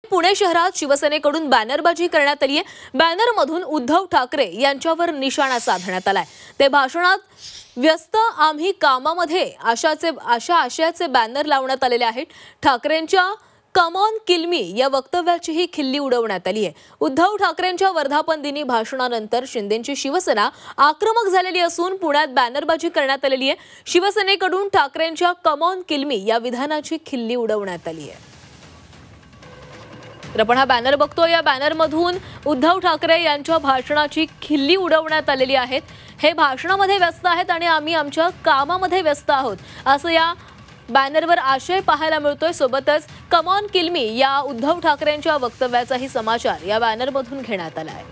पुणे शहरात शिवसेनेकडून बॅनरबाजी करण्यात आली आहे। बॅनरमधून उद्धव ठाकरे यांच्यावर निशाणा साधण्यात आलाय। ते भाषणात व्यस्त आम्ही कामामध्ये अशा आशयाचे बॅनर लावण्यात आलेले आहेत। ठाकरेंच्या कम ऑन किल मी या वक्तव्याचीही खिल्ली उडवण्यात आली आहे। उद्धव ठाकरेंच्या वर्धापन दिनी भाषणानंतर शिंदेची शिवसेना आक्रमक झालेली असून पुण्यात बॅनरबाजी करण्यात आलेली आहे। शिवसेनेकडून ठाकरेंच्या कम ऑन किल मी या विधानाची खिल्ली उडवण्यात आली आहे। तर आपण हा बॅनर बघतो। या बॅनरमधून उद्धव ठाकरे यांच्या भाषणाची खिल्ली उडवण्यात आलेली आहे। हे भाषणामध्ये व्यस्त आहेत आणि आम्ही आमच्या कामामध्ये व्यस्त आहोत असं या बॅनरवर आशय पाहायला मिळतोय। सोबतच कम ऑन किल मी या उद्धव ठाकरेंच्या वक्तव्याचाही समाचार या बॅनरमधून घेण्यात आला आहे।